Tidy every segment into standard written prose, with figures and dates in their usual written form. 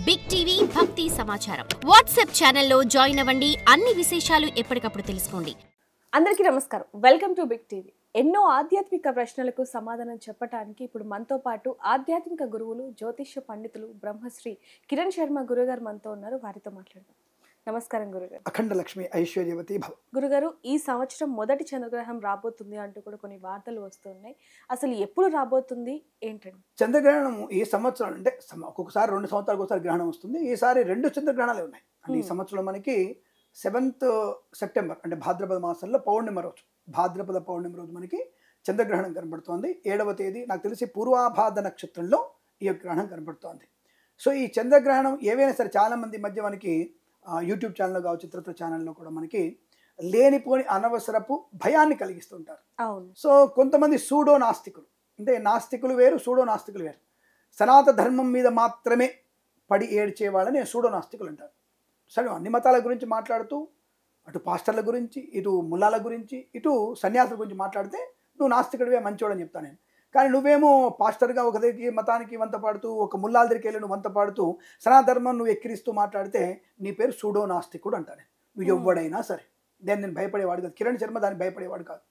Big TV భక్తి సమాచారం WhatsApp ఛానల్లో జాయిన్ అవ్వండి. అన్ని విశేషాలు ఎప్పటికప్పుడు తెలుసుకోండి. అందరికీ నమస్కారం. Welcome to Big TV. ఎన్నో ఆధ్యాత్మిక ప్రశ్నలకు సమాధానం చెప్పడానికి ఇప్పుడు మనతో పాటు ఆధ్యాత్మిక గురువులు, జ్యోతిష్య పండితులు బ్రహ్మశ్రీ కిరణ్ శర్మ గురుగారు మనతో ఉన్నారు. వారితో మాట్లాడదాం. నమస్కారం గురుగారు. అఖండ లక్ష్మి ఐశ్వర్యవతి భవ. గురుగారు, ఈ సంవత్సరం మొదటి చంద్రగ్రహణం రాబోతుంది అంటూ కూడా కొన్ని వార్తలు వస్తున్నాయి. అసలు ఎప్పుడు రాబోతుంది ఏంటండి? చంద్రగ్రహణం ఈ సంవత్సరం అంటే ఒక్కొక్కసారి 2 సంవత్సరాలకు ఒకసారి గ్రహణం వస్తుంది. ఈసారి 2 చంద్రగ్రహణాలు ఉన్నాయి. అంటే ఈ సంవత్సరం మనకి 7th సెప్టెంబర్ అంటే భాద్రపద మాసంలో పౌర్ణిమ రోజు, భాద్రపద పౌర్ణిమ రోజు మనకి చంద్రగ్రహణం కనబడుతోంది. 7వ తేదీ నాకు తెలిసి పూర్వాభాద్ర నక్షత్రంలో ఈ గ్రహణం కనబడుతోంది. సో ఈ చంద్రగ్రహణం ఏవైనా సరే చాలా మంది మధ్య మనకి యూట్యూబ్ ఛానల్లో కావచ్చు, చిత్రత్వ ఛానల్లో కూడా మనకి లేనిపోని అనవసరపు భయాన్ని కలిగిస్తుంటారు. అవును. సో కొంతమంది సూడో నాస్తికులు, అంటే నాస్తికులు వేరు, సూడో నాస్తికులు వేరు. సనాతన ధర్మం మీద మాత్రమే పడి ఏడ్చే వాళ్ళని సూడో నాస్తికులు అంటారు. సరే, అన్ని మతాల గురించి మాట్లాడుతూ అటు పాస్టర్ల గురించి, ఇటు ముల్లాల గురించి, ఇటు సన్యాసుల గురించి మాట్లాడితే నువ్వు నాస్తికుడివే, మంచోడని చెప్తాను నేను. కానీ నువ్వేమో పాస్టర్గా ఒక దగ్గరికి మతానికి వంత పాడుతూ, ఒక ముల్లాల దగ్గరికి వెళ్ళి నువ్వు వంత పాడుతూ సనాతన ధర్మం నువ్వు ఎక్కిరిస్తూ మాట్లాడితే నీ పేరు సూడో నాస్తికుడు అంటాను. నువ్వు ఎవ్వడైనా సరే, దాన్ని నేను భయపడేవాడు కాదు. కిరణ్ శర్మ దాన్ని భయపడేవాడు కాదు.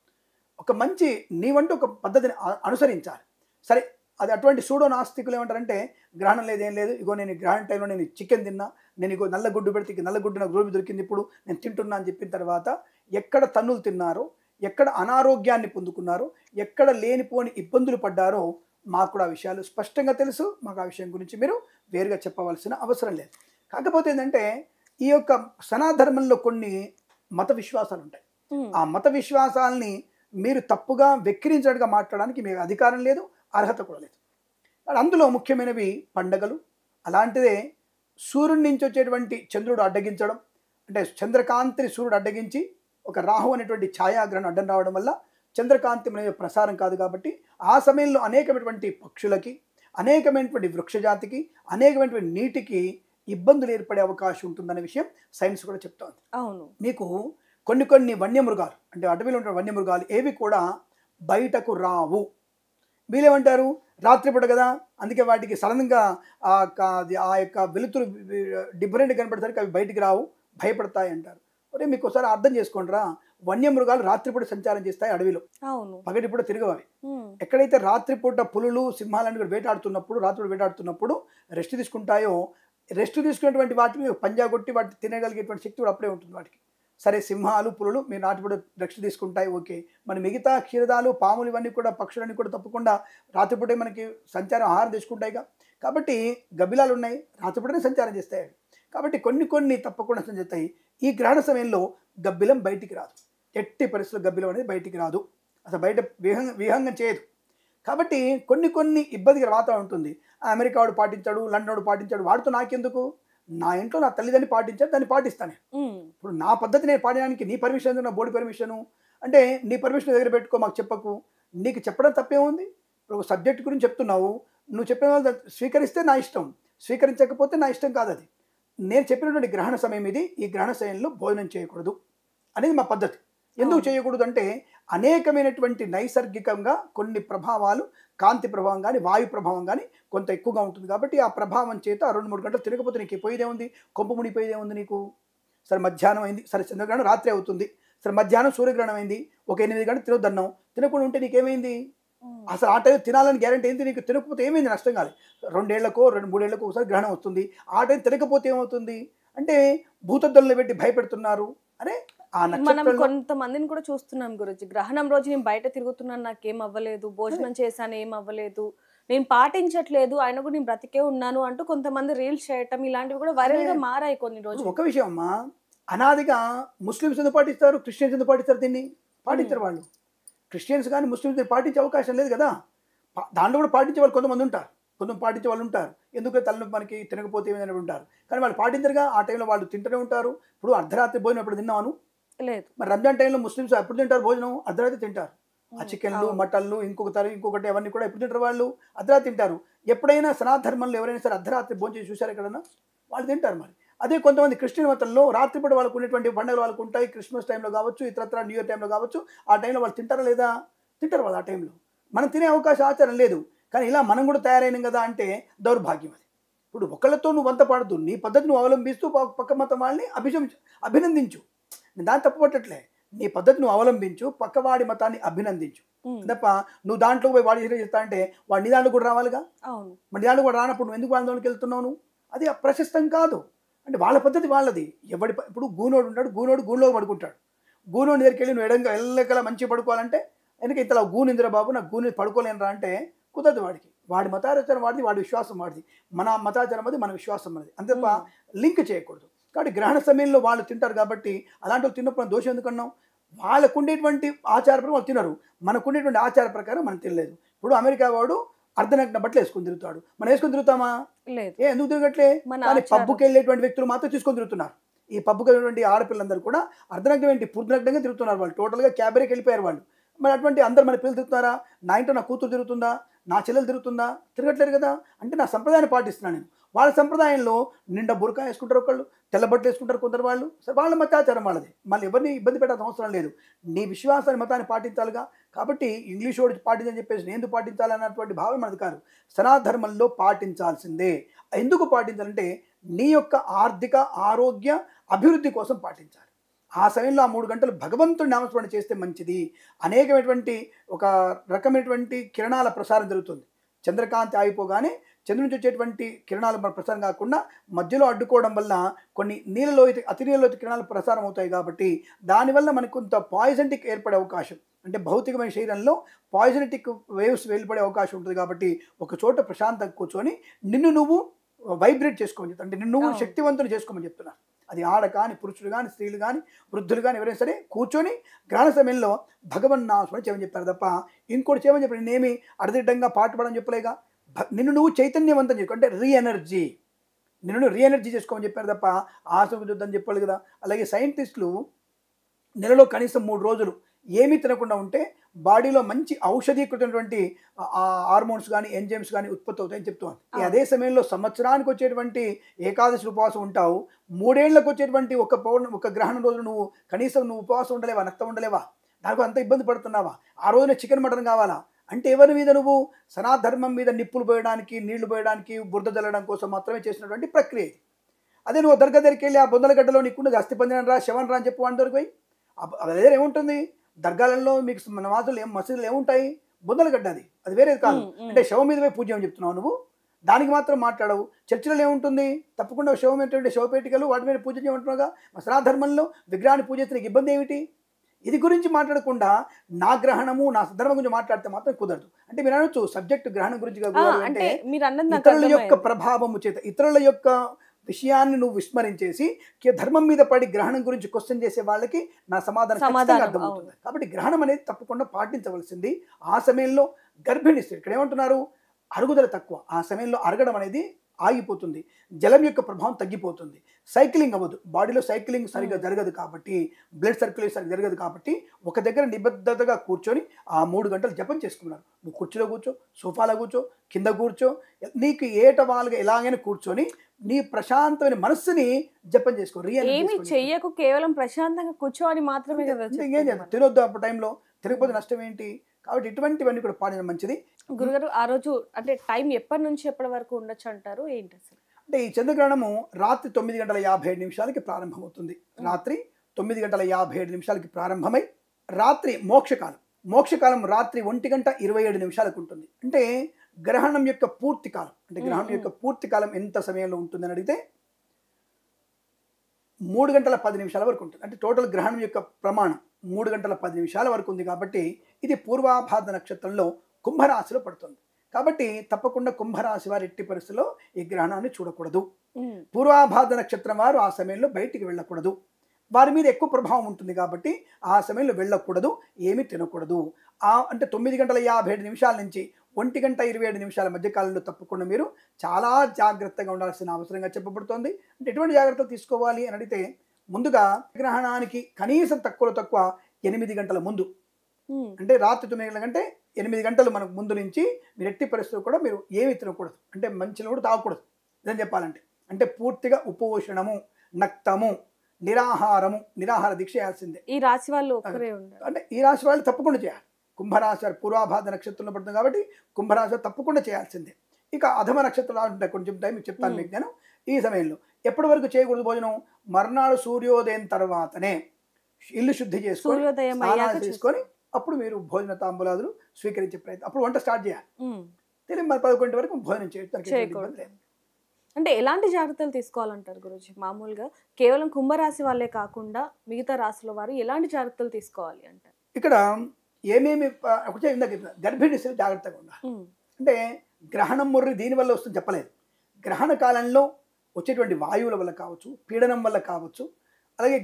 ఒక మంచి నీవంటూ ఒక పద్ధతిని అనుసరించాలి. సరే, అది అటువంటి సూడో నాస్తికులు ఏమంటారంటే గ్రహణం లేదు, ఏం లేదు, ఇగో నేను గ్రహణ టైంలో నేను చికెన్ తిన్నా, నేను ఇగో నల్ల గుడ్డు పెడితే నల్ల గుడ్డు నాకు రోజు దొరికింది, ఇప్పుడు నేను తింటున్నా అని చెప్పిన తర్వాత ఎక్కడ తన్నులు తిన్నారో, ఎక్కడ అనారోగ్యాన్ని పొందుకున్నారో, ఎక్కడ లేనిపోని ఇబ్బందులు పడ్డారో మాకు కూడా ఆ విషయాలు స్పష్టంగా తెలుసు. మాకు ఆ విషయం గురించి మీరు వేరుగా చెప్పవలసిన అవసరం లేదు. కాకపోతే ఏంటంటే ఈ యొక్క సనాధర్మంలో కొన్ని మత విశ్వాసాలు ఉంటాయి. ఆ మత విశ్వాసాలని మీరు తప్పుగా వెక్కిరించడానికి మాట్లాడడానికి మీకు అధికారం లేదు, అర్హత కూడా లేదు. అందులో ముఖ్యమైనవి పండగలు. అలాంటిదే సూర్యుడి నుంచి వచ్చేటువంటి చంద్రుడు అడ్డగించడం, అంటే చంద్రకాంతిని సూర్యుడు అడ్డగించి ఒక రాహు అనేటువంటి ఛాయాగ్రహణం అడ్డం రావడం వల్ల చంద్రకాంతి అనేది ప్రసారం కాదు. కాబట్టి ఆ సమయంలో అనేకమైనటువంటి పక్షులకి, అనేకమైనటువంటి వృక్షజాతికి, అనేకమైనటువంటి నీటికి ఇబ్బందులు ఏర్పడే అవకాశం ఉంటుందనే విషయం సైన్స్ కూడా చెప్తోంది. అవును. మీకు కొన్ని వన్యమృగాలు, అంటే అడవిలో ఉండే వన్యమృగాలు ఏవి కూడా బయటకు రావు. వీళ్ళేమంటారు, రాత్రిపూట కదా, అందుకే వాటికి సడన్గా ఆ యొక్క వెలుతురు డిఫరెంట్ కనపడేసరికి అవి బయటికి రావు, భయపడతాయి అంటారు. అరే, మీకు ఒకసారి అర్థం చేసుకోండిరా, వన్యమృగాలు రాత్రిపూట సంచారం చేస్తాయి అడవిలో, పగటిపూట తిరగవు అవి. ఎక్కడైతే రాత్రిపూట పులులు, సింహాలను కూడా వేటాడుతున్నప్పుడు, రాత్రిపూట వేటాడుతున్నప్పుడు రెస్ట్ తీసుకుంటాయో, రెస్ట్ తీసుకునేటువంటి వాటిని పంజా కొట్టి వాటిని తినగలిగేటువంటి శక్తి కూడా అప్పుడే ఉంటుంది వాటికి. సరే, సింహాలు, పులులు మీరు రాత్రిపూట రెస్ట్ తీసుకుంటాయి, ఓకే. మన మిగతా క్షీరదాలు, పాములు, ఇవన్నీ కూడా, పక్షులన్నీ కూడా తప్పకుండా రాత్రిపూటే మనకి సంచారం, ఆహారం తీసుకుంటాయిగా. కాబట్టి గబ్బిలాలు ఉన్నాయి, రాత్రిపూటనే సంచారం చేస్తాయి. కాబట్టి కొన్ని తప్పకుండా సంచరిస్తాయి. ఈ గ్రహణ సమయంలో గబ్బిలం బయటికి రాదు, ఎట్టి పరిస్థితుల్లో గబ్బిలం అనేది బయటికి రాదు, అసలు బయట విహంగం చేయదు. కాబట్టి కొన్ని ఇబ్బందికర వాతావరణం ఉంటుంది. అమెరికా వాడు పాటించాడు, లండన్ వాడు పాటించాడు, వాడితో నాకెందుకు? నా ఇంట్లో నా తల్లిదండ్రులు పాటించాడు, దాన్ని పాటిస్తాను. ఇప్పుడు నా పద్ధతి నేను పాడడానికి నీ పర్మిషన్ ఎందుకు? నా బోర్డు పర్మిషను అంటే నీ పర్మిషన్ దగ్గర పెట్టుకో, మాకు చెప్పకు. నీకు చెప్పడం తప్పేముంది? ఇప్పుడు ఒక సబ్జెక్ట్ గురించి చెప్తున్నావు, నువ్వు చెప్పిన వాళ్ళు స్వీకరిస్తే నా ఇష్టం, స్వీకరించకపోతే నా ఇష్టం కాదు. అది నేను చెప్పినటువంటి గ్రహణ సమయం ఇది, ఈ గ్రహణ సమయంలో భోజనం చేయకూడదు అనేది మా పద్ధతి. ఎందుకు చేయకూడదు అంటే అనేకమైనటువంటి నైసర్గికంగా కొన్ని ప్రభావాలు, కాంతి ప్రభావం కానీ, వాయు ప్రభావం కానీ కొంత ఎక్కువగా ఉంటుంది. కాబట్టి ఆ ప్రభావం చేత 2-3 గంటలు తిరగకపోతే నీకు పోయేదే ఉంది, కొంప మునిపోయేదే ఉంది నీకు. సరే, మధ్యాహ్నం అయింది, సరే చంద్రగ్రహణం రాత్రి అవుతుంది, సరే మధ్యాహ్నం సూర్యగ్రహణం అయింది, ఒక 8 గంటలు తినొద్దన్నావు, తినకుండా ఉంటే నీకేమైంది? అసలు ఆ టైం తినాలని గ్యారంటీ ఏంటి నీకు? తినకపోతే ఏమైంది? నష్టం కాదు. 2 ఏళ్లకో 2-3 ఏళ్లకో ఒకసారి గ్రహణం వస్తుంది, ఆ టైం తినకపోతే ఏమవుతుంది అంటే భూతద్దులను పెట్టి భయపెడుతున్నారు. అరే, మనం కొంతమందిని కూడా చూస్తున్నాం గురుజీ, గ్రహణం రోజు నేను బయట తిరుగుతున్నాను, నాకేం అవ్వలేదు, భోజనం చేశాను, ఏం అవ్వలేదు, నేను పాటించట్లేదు, ఆయన కూడా నేను బ్రతికే ఉన్నాను అంటూ కొంతమంది రీల్స్ చేయటం, ఇలాంటివి కూడా వైరల్ గా మారాయి కొన్ని రోజులు. ఒక విషయం అమ్మా, అనాదిగా ముస్లిమ్స్ ఎందుకు పాటిస్తారు, క్రిస్టియన్స్ ఎందుకు పాటిస్తారు? దీన్ని పాటించారు వాళ్ళు. క్రిస్టియన్స్ కానీ ముస్లిమ్స్ పాటించే అవకాశం లేదు కదా. దాంట్లో కూడా పాటించే వాళ్ళు కొంతమంది ఉంటారు, కొంతమంది పాటించే వాళ్ళు ఉంటారు. ఎందుకు తల్లి మనకి తినకపోతే ఏమైనా ఉంటారు, కానీ వాళ్ళు పాటించరుగా. ఆ టైంలో వాళ్ళు తింటూనే ఉంటారు. ఇప్పుడు అర్ధరాత్రి భోజనం ఎప్పుడు తిన్నాను లేదు. మరి రంజాన్ టైంలో ముస్లిమ్స్ ఎప్పుడు తింటారు భోజనం? అర్ధరాత్రి తింటారు. ఆ చికెన్లు, మటన్లు, ఇంకొకటి అవన్నీ కూడా ఎప్పుడు తింటారు? వాళ్ళు అర్ధరాత్రి తింటారు. ఎప్పుడైనా సనాధర్మంలో ఎవరైనా సరే అర్ధరాత్రి భోజనం చేసి చూశారు ఎక్కడన్నా? వాళ్ళు తింటారు. మరి అదే కొంతమంది క్రిస్టియన్ మతంలో రాత్రిపూట వాళ్ళకు ఉన్నటువంటి పండుగలు వాళ్ళకు ఉంటాయి. క్రిస్మస్ టైంలో కావచ్చు, ఇతరత్ర న్యూ ఇయర్ టైంలో కావచ్చు, ఆ టైంలో వాళ్ళు తింటారా లేదా? తింటారు వాళ్ళు. ఆ టైంలో మనం తినే అవకాశం ఆచారం లేదు. కానీ ఇలా మనం కూడా తయారైనాం కదా అంటే దౌర్భాగ్యం అది. ఇప్పుడు ఒకళ్ళతో నువ్వు వంత పాడద్దు, నీ పద్ధతి నువ్వు అవలంబిస్తూ పక్క మతం వాళ్ళని అభినందించు. నేను దాన్ని తప్పుపట్టట్లే. నీ పద్ధతి నువ్వు అవలంబించు, పక్కవాడి మతాన్ని అభినందించు తప్ప నువ్వు దాంట్లో పోయి వాడి చేస్తా అంటే వాడు నీ దాంట్లో కూడా రావాలిగా. మరి నీ దాంట్లో కూడా రానప్పుడు నువ్వు ఎందుకు వాళ్ళ దాంట్లోకి వెళ్తున్నావు? నువ్వు అది అప్రశస్తం కాదు. అంటే వాళ్ళ పద్ధతి వాళ్ళది. ఇప్పుడు గూనోడు ఉంటాడు, గూనులో పడుకుంటాడు. గూనోడి దగ్గరికి వెళ్ళి నువ్వు ఎల్లకలా మంచిగా పడుకోవాలంటే ఎందుకు ఇంతలా గూను ఇందిరా బాబు, నాకు గూని పడుకోలేనరా అంటే కుదరదు. వాడి మతాచారం వాడిది, వాడి విశ్వాసం వాడిది, మన మతాచారం అది, మన విశ్వాసం అనేది. అంతే తప్ప లింక్ చేయకూడదు. కాబట్టి గ్రహణ సమయంలో వాళ్ళు తింటారు కాబట్టి అలాంటి వాళ్ళు తిన్నప్పుడు దోషం ఎందుకన్నాం? వాళ్ళకు ఉండేటువంటి ఆచార ప్రకారం వాళ్ళు తినరు, మనకు ఉండేటువంటి ఆచార ప్రకారం మనం తినలేదు. ఇప్పుడు అమెరికా వాడు అర్ధనగ్న బట్టలు వేసుకొని తిరుగుతాడు, మనం వేసుకొని తిరుగుతామా? ఎందుకు తిరగట్లే? కానీ పబ్బుకి వెళ్ళేటువంటి వ్యక్తులు మాత్రం తీసుకొని తిరుగుతున్నారు. ఈ పబ్బుకి వెళ్ళేటువంటి ఆడపిల్లలందరూ కూడా అర్ధనగ్నం ఏంటి, పూర్తినగ్నంగా తిరుగుతున్నారు. వాళ్ళు టోటల్గా క్యాబరీకి వెళ్ళిపోయారు వాళ్ళు. మరి అటువంటి అందరు మన పిల్లలు తిరుగుతున్నారా? నా ఇంట్లో నా కూతురు తిరుగుతుందా, నా చెల్లెలు తిరుగుతుందా? తిరగట్లేదు కదా. అంటే నా సంప్రదాయాన్ని పాటిస్తున్నాను నేను. వాళ్ళ సంప్రదాయంలో నిండా బురకా వేసుకుంటారు, ఒకళ్ళు తెల్లబట్టలు వేసుకుంటారు కొందరు వాళ్ళు. సరే, వాళ్ళ మతాచారం వాళ్ళది, మళ్ళీ ఎవరిని ఇబ్బంది పెట్టాల్సిన అవసరం లేదు. నీ విశ్వాసాన్ని మతాన్ని పాటించాలిగా. కాబట్టి ఇంగ్లీష్ వాడు పాటించని చెప్పేసి నేను ఎందుకు పాటించాలన్నటువంటి భావం మనది కాదు. సనాధర్మంలో పాటించాల్సిందే. ఎందుకు పాటించాలంటే నీ యొక్క ఆర్థిక ఆరోగ్య అభివృద్ధి కోసం పాటించాలి. ఆ సమయంలో ఆ 3 గంటలు భగవంతుడి నామస్మరణ చేస్తే మంచిది. అనేకమైనటువంటి ఒక రకమైనటువంటి కిరణాల ప్రసారం జరుగుతుంది. చంద్రకాంతి ఆగిపోగానే చంద్రుడి నుంచి వచ్చేటువంటి కిరణాలు మన ప్రసారం కాకుండా మధ్యలో అడ్డుకోవడం వల్ల కొన్ని అతి నీళ్ళలో కిరణాలు ప్రసారం అవుతాయి. కాబట్టి దానివల్ల మనకు కొంత పాయిజనటిక్ ఏర్పడే అవకాశం, అంటే భౌతికమైన శరీరంలో పాయిజనటిక్ వేవ్స్ వెళ్ళిపడే అవకాశం ఉంటుంది. కాబట్టి ఒక చోట ప్రశాంతంగా కూర్చొని నిన్ను నువ్వు వైబ్రేట్ చేసుకోమని చెప్తాను, అంటే నిన్ను నువ్వు శక్తివంతులు చేసుకోమని చెప్తున్నారు. అది ఆడ కానీ, పురుషులు కానీ, స్త్రీలు కానీ, వృద్ధులు కానీ, ఎవరైనా సరే కూర్చొని గ్రహణ సమయంలో భగవన్నామస్మరణ చేయమని చెప్పారు తప్ప ఇంకోటి చేయమని చెప్పారు. నేనేమి అర్ధంగా పాటు పడని చెప్పలేగా. నిన్ను నువ్వు చైతన్యవంతం చేసుకో, అంటే నిన్ను రీఎనర్జీ చేసుకోమని చెప్పారు తప్ప ఆసనం చూద్దని చెప్పాలి కదా. అలాగే సైంటిస్టులు నెలలో కనీసం 3 రోజులు ఏమీ తినకుండా ఉంటే బాడీలో మంచి ఔషధీకృతమైనటువంటి హార్మోన్స్ కానీ, ఎంజైమ్స్ కానీ ఉత్పత్తి అవుతాయని చెప్తున్నాను. అదే సమయంలో సంవత్సరానికి వచ్చేటువంటి ఏకాదశి ఉపవాసం ఉంటావు, 3 ఏళ్లకు వచ్చేటువంటి ఒక గ్రహణం రోజు నువ్వు కనీసం ఉపవాసం ఉండలేవా, నక్తం ఉండలేవా? దానికి అంత ఇబ్బంది పడుతున్నావా? ఆ రోజున చికెన్ మటన్ కావాలా అంటే ఎవరి మీద? నువ్వు సనాధర్మం మీద నిప్పులు పోయడానికి, నీళ్లు పోయడానికి, బురద జల్లడం కోసం మాత్రమే చేసినటువంటి ప్రక్రియ ఇది. అదే నువ్వు దర్గా దగ్గరికి వెళ్ళి ఆ బొందలగడ్డలో నీకున్నది అస్థిపంజరం రా, శవం రా అని చెప్పు వాడి దొరికి పోయి. అదే ఏముంటుంది దర్గాలలో మీకు నమాజులు మసీదులు ఏముంటాయి? బొందలగడ్డ అది వేరేది కాదు. అంటే శవం మీద పోయి పూజ అని చెప్తున్నావు నువ్వు, దానికి మాత్రం మాట్లాడవు. చర్చిలలో ఏముంటుంది? తప్పకుండా శవం ఏంటంటే శవపేటికలు, వాటి మీద పూజ చేయమంటున్నావుగా. సనాధర్మంలో విగ్రహాన్ని పూజ చేస్తే నీకు ఇబ్బంది ఏమిటి? ఇది గురించి మాట్లాడకుండా నా గ్రహణము, నా ధర్మం గురించి మాట్లాడితే మాత్రం కుదరదు. అంటే మీరు అనొచ్చు సబ్జెక్టు గ్రహణం గురించి అంటే ఇతరుల యొక్క ప్రభావము చేత, ఇతరుల యొక్క విషయాన్ని నువ్వు విస్మరించేసి ధర్మం మీద పడి గ్రహణం గురించి క్వశ్చన్ చేసే వాళ్ళకి నా సమాధానం అర్థమవుతుంది. కాబట్టి గ్రహణం అనేది తప్పకుండా పాటించవలసింది. ఆ సమయంలో గర్భిణీ స్త్రీ ఇక్కడ ఏమంటున్నారు? అరుగుదల తక్కువ, ఆ సమయంలో అరగడం అనేది ఆగిపోతుంది, జలం యొక్క ప్రభావం తగ్గిపోతుంది, సైక్లింగ్ అవ్వదు, బాడీలో సైక్లింగ్ సరిగ్గా జరగదు కాబట్టి, బ్లడ్ సర్క్యులేషన్ సరిగ్గా జరగదు కాబట్టి ఒక దగ్గర నిబద్ధతగా కూర్చొని ఆ 3 గంటలు జపం చేసుకున్నారు. నువ్వు కుర్చీలో కూర్చో, సోఫాలో కూర్చో, కింద కూర్చో, నీకు ఏటవాలుగా ఎలాగైనా కూర్చొని నీ ప్రశాంతమైన మనస్సుని జపం చేసుకో. ఏమి చెయ్యకు, కేవలం ప్రశాంతంగా కూర్చో అని మాత్రమే కదా. ఇంకేం చేద్దాం, తినొద్దు అప్పుడు టైంలో, తినకపోతే నష్టం ఏంటి? కాబట్టి ఇటువంటివన్నీ కూడా పాడడం మంచిది. గురుగారు ఆ రోజు అంటే టైం ఎప్పటి నుంచి ఎప్పటి వరకు ఉండొచ్చు అంటారు, ఏంటి అసలు? అంటే ఈ చంద్రగ్రహణము రాత్రి 9:57 ప్రారంభమవుతుంది. రాత్రి 9:57 ప్రారంభమై రాత్రి మోక్షకాలం రాత్రి 1:27 ఉంటుంది. అంటే గ్రహణం యొక్క పూర్తి కాలం, అంటే గ్రహణం యొక్క పూర్తి కాలం ఎంత సమయంలో ఉంటుందని అడిగితే 3:10 వరకు ఉంటుంది. అంటే టోటల్ గ్రహణం యొక్క ప్రమాణం 3:10 వరకు ఉంది. కాబట్టి ఇది పూర్వాభాద్ర నక్షత్రంలో కుంభరాశిలో పడుతుంది. కాబట్టి తప్పకుండా కుంభరాశి వారి ఎట్టి పరిస్థితుల్లో ఈ గ్రహణాన్ని చూడకూడదు. పూర్వాభాద్ర నక్షత్రం వారు ఆ సమయంలో బయటికి వెళ్ళకూడదు, వారి మీద ఎక్కువ ప్రభావం ఉంటుంది కాబట్టి ఆ సమయంలో వెళ్ళకూడదు, ఏమీ తినకూడదు. అంటే 9:57 నుంచి 1:27 మధ్య కాలంలో తప్పకుండా మీరు చాలా జాగ్రత్తగా ఉండాల్సిన అవసరంగా చెప్పబడుతోంది. అంటే ఎటువంటి జాగ్రత్తలు తీసుకోవాలి అని అడిగితే, ముందుగా గ్రహణానికి కనీసం తక్కువ 8 గంటల ముందు, అంటే రాత్రి 9 గంటల కంటే 8 గంటలు మనకు ముందు నుంచి మీరు ఎట్టి పరిస్థితులు కూడా మీరు ఏమి తినకూడదు, అంటే మంచిని కూడా తాగకూడదు. ఇదని చెప్పాలంటే అంటే పూర్తిగా ఉపోషణము, నక్తము, నిరాహార దీక్ష చేయాల్సిందే. ఈ రాశి వాళ్ళు ఒక్కరే ఉంటారు, అంటే ఈ రాశి వాళ్ళు తప్పకుండా చేయాలి. కుంభరాశి వారు పూర్వాభాద్ర నక్షత్రంలో పడుతుంది కాబట్టి కుంభరాశి వారు తప్పకుండా చేయాల్సిందే. ఇక అధమ నక్షత్రాలు ఉంటాయి, కొంచెం టైం చెప్తాను మీకు నేను. ఈ సమయంలో ఎప్పటి వరకు చేయకూడదు భోజనం? మర్నాడు సూర్యోదయం తర్వాతనే ఇల్లు శుద్ధి చేసుకొని స్నానాలు చేసుకొని అప్పుడు మీరు భోజన తాంబూలాదులు స్వీకరించే ప్రయత్నం, అప్పుడు వంట స్టార్ట్ చేయాలి. తెలియదు మరి 11 వరకు భోజనం చేయకూడదు. అంటే ఎలాంటి జాగ్రత్తలు తీసుకోవాలంటారు గురూజీ? మామూలుగా కేవలం కుంభరాశి వాళ్ళే కాకుండా మిగతా రాశుల వారు ఎలాంటి జాగ్రత్తలు తీసుకోవాలి అంటారు? ఇక్కడ ఏమేమి ఒకటే ఇందాక గర్భిణీ స్త్రీ జాగ్రత్తగా ఉండాలి. అంటే గ్రహణం ముర్రి దీనివల్ల వస్తుంది చెప్పలేదు. గ్రహణ కాలంలో వచ్చేటువంటి వాయువుల వల్ల కావచ్చు, పీడనం వల్ల కావచ్చు, అలాగే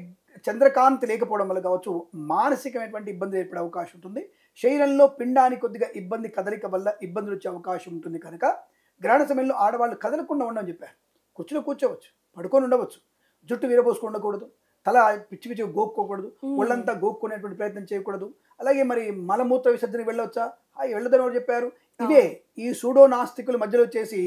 చంద్రకాంతి లేకపోవడం వల్ల కావచ్చు, మానసికమైనటువంటి ఇబ్బంది ఏర్పడే అవకాశం ఉంటుంది. శరీరంలో పిండానికి కొద్దిగా ఇబ్బంది, కదలిక వల్ల ఇబ్బందులు వచ్చే అవకాశం ఉంటుంది. కనుక గ్రహణ సమయంలో ఆడవాళ్ళు కదలకుండా ఉండమని చెప్పారు. కుర్చీలో కూర్చోవచ్చు, పడుకొని ఉండవచ్చు, జుట్టు విరబోసుకు ఉండకూడదు, తల పిచ్చి పిచ్చి గోక్కోకూడదు, ఒళ్ళంతా గోక్కునేటువంటి ప్రయత్నం చేయకూడదు. అలాగే మరి మలమూత్ర విసర్జనకి వెళ్ళవచ్చా? వెళ్ళదని ఎవరు చెప్పారు? ఇవే ఈ సూడో నాస్తికుల మధ్యలో వచ్చేసి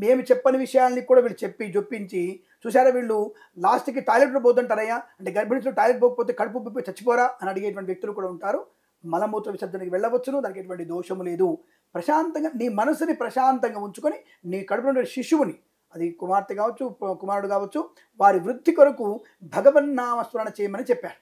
మేము చెప్పని విషయాల్ని కూడా వీళ్ళు చెప్పి జొప్పించి చూసారా, వీళ్ళు లాస్ట్కి టాయిలెట్లో పోతుంటారయ్యా, అంటే గర్భిణీలో టాయిలెట్ పోకపోతే కడుపు ఉబ్బిపోయి చచ్చిపోరా అని అడిగేటువంటి వ్యక్తులు కూడా ఉంటారు. మలమూత్ర విసర్జనకి వెళ్ళవచ్చును, దానికి ఎటువంటి దోషము లేదు. ప్రశాంతంగా నీ మనసుని ప్రశాంతంగా ఉంచుకొని నీ కడుపులో శిశువుని, అది కుమార్తె కావచ్చు, కుమారుడు కావచ్చు, వారి వృద్ధి కొరకు భగవన్నామస్మరణ చేయమని చెప్పారు.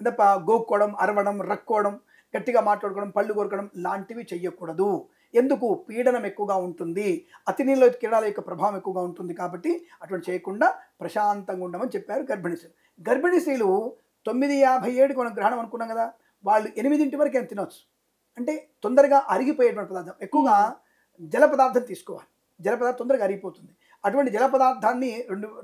తప్ప గోక్కోవడం, అరవడం, రక్కోవడం, గట్టిగా మాట్లాడుకోవడం, పళ్ళు కొరకడం లాంటివి చెయ్యకూడదు. ఎందుకు? పీడనం ఎక్కువగా ఉంటుంది, అతి నీళ్ళ కిరణాల యొక్క ప్రభావం ఎక్కువగా ఉంటుంది. కాబట్టి అటువంటి చేయకుండా ప్రశాంతంగా ఉండమని చెప్పారు గర్భిణీ స్త్రీలు. గర్భిణీ స్త్రీలు 9:57కి మనం గ్రహణం అనుకున్నాం కదా, వాళ్ళు 8 వరకు ఏం తినవచ్చు. అంటే తొందరగా అరిగిపోయేటువంటి పదార్థం, ఎక్కువగా జల పదార్థం తీసుకోవాలి. జల పదార్థం తొందరగా అరిగిపోతుంది. అటువంటి జల పదార్థాన్ని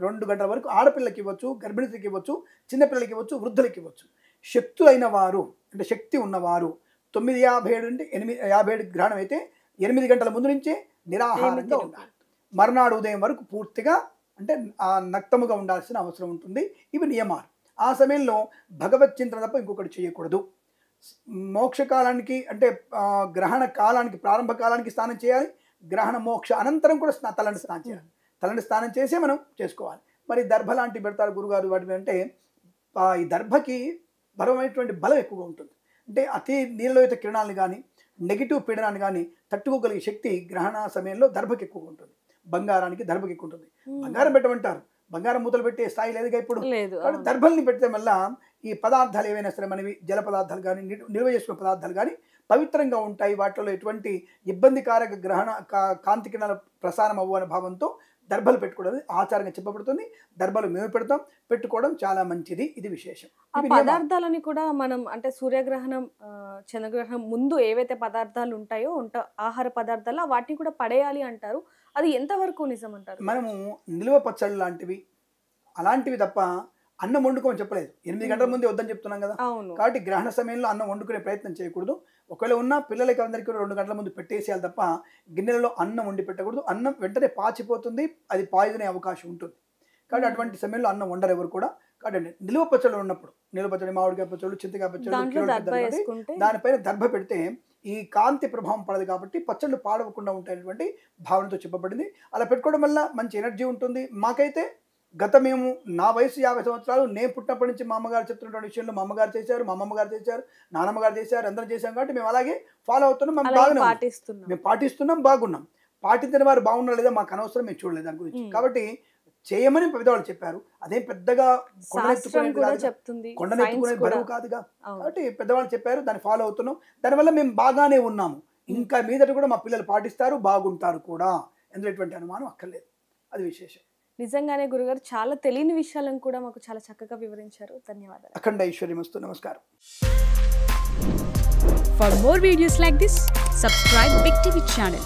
2 గంటల వరకు ఆడపిల్లకి ఇవ్వచ్చు, గర్భిణీ స్త్రీకి ఇవ్వచ్చు, చిన్నపిల్లలకి ఇవ్వచ్చు, వృద్ధులకి ఇవ్వచ్చు. శక్తులైన వారు అంటే శక్తి ఉన్నవారు 9:57 అంటే 8:57 గ్రహణం అయితే 8 గంటల ముందు నుంచే నిరాహారంగా ఉండాలి. మర్నాడు ఉదయం వరకు పూర్తిగా అంటే నక్తముగా ఉండాల్సిన అవసరం ఉంటుంది. ఇవి నియమాలు. ఆ సమయంలో భగవత్ చింతన తప్ప ఇంకొకటి చేయకూడదు. మోక్షకాలానికి అంటే గ్రహణ కాలానికి ప్రారంభ కాలానికి స్నానం చేయాలి. గ్రహణ మోక్ష అనంతరం కూడా తలంటి స్నానం చేయాలి. తలంటి స్నానం చేసే మనం చేసుకోవాలి. మరి దర్భ లాంటివి పెడతారు గురుగారు. వాటి అంటే ఈ దర్భకి బలమైనటువంటి బలం ఎక్కువగా ఉంటుంది. అంటే అతి నీళ్ళలోహిత కిరణాలను కానీ నెగిటివ్ పీడనాన్ని కానీ తట్టుకోగలిగే శక్తి గ్రహణ సమయంలో దర్భకి ఎక్కువగా ఉంటుంది. బంగారానికి దర్భకి ఎక్కువ ఉంటుంది. బంగారం పెట్టమంటారు, బంగారం మూతలు పెట్టే స్థాయి లేదుగా ఇప్పుడు. దర్భల్ని పెట్టడం వల్ల ఈ పదార్థాలు ఏవైనా సరే మనవి జల పదార్థాలు కానీ నిల్వ చేసుకున్న పదార్థాలు కానీ పవిత్రంగా ఉంటాయి. వాటిలో ఎటువంటి ఇబ్బందికారక గ్రహణ కాంతి కిరణాల ప్రసారం అవ్వని భావంతో దర్భలు పెట్టుకోవడం ఆచారంగా చెప్పబడుతుంది. దర్భలు మేము పెడతాం, పెట్టుకోవడం చాలా మంచిది. ఇది విశేషం. ఆ పదార్థాలని కూడా మనం అంటే సూర్యగ్రహణం చంద్రగ్రహణం ముందు ఏవైతే పదార్థాలు ఉంటాయో ఆహార పదార్థాలు వాటిని కూడా పడేయాలి అంటారు. అది ఎంతవరకు నిజం అంటారు? మనము నిల్వ పచ్చళ్ళు లాంటివి అలాంటివి తప్ప అన్నం వండుకోమని చెప్పలేదు. 8 గంటల ముందే వద్దని చెప్తున్నాం కదా. కాబట్టి గ్రహణ సమయంలో అన్నం వండుకునే ప్రయత్నం చేయకూడదు. ఒకవేళ ఉన్న పిల్లలకి అందరికీ 2 గంటల ముందు పెట్టేసేయాలి తప్ప గిన్నెలలో అన్నం వండి పెట్టకూడదు. అన్నం వెంటనే పాచిపోతుంది, అది పాయిజన్ అయ్యే అవకాశం ఉంటుంది. కాబట్టి అటువంటి సమయంలో అన్నం వండరు ఎవరు కూడా. కాబట్టి నిల్వ పచ్చళ్ళు ఉన్నప్పుడు నిల్వ పచ్చడి, మామిడికాయ పచ్చళ్ళు, చింతకాయ పచ్చళ్ళు, దానిపైన దర్భ పెడితే ఈ కాంతి ప్రభావం పడదు. కాబట్టి పచ్చళ్ళు పాడవకుండా ఉంటాయనేటువంటి భావనతో చెప్పబడింది. అలా పెట్టుకోవడం వల్ల మంచి ఎనర్జీ ఉంటుంది. మాకైతే మేము నా వయసు 50 సంవత్సరాలు, నేను పుట్టినప్పటి నుంచి మా అమ్మగారు చెప్తున్నటువంటి విషయంలో మా అమ్మగారు చేశారు, మా అమ్మగారు చేశారు, నాన్నమ్మగారు చేశారు, అందరం చేశాం. కాబట్టి మేము అలాగే ఫాలో అవుతున్నాం. మేము బాగానే పాటిస్తున్నాం, బాగున్నాం. పాటించిన వారు బాగున్నారు లేదా మాకు అనవసరం, మేము చూడలేదు దాని గురించి. కాబట్టి చేయమని పెద్దవాళ్ళు చెప్పారు. అదేం పెద్దగా కొండనెత్తుకునే బరువు కాదుగా. కాబట్టి పెద్దవాళ్ళు చెప్పారు, దాన్ని ఫాలో అవుతున్నాం. దానివల్ల మేము బాగానే ఉన్నాము. ఇంకా మీదట కూడా మా పిల్లలు పాటిస్తారు, బాగుంటారు కూడా. ఎందులో ఎటువంటి అనుమానం అక్కర్లేదు. అది విశేషం. నిజంగానే గురుగారు చాలా తెలియని విషయాలను కూడా మాకు చాలా చక్కగా వివరించారు. ధన్యవాదాలు. అఖండ ఐశ్వర్యమస్తు. నమస్కారం. For more videos like this, subscribe Big TV channel.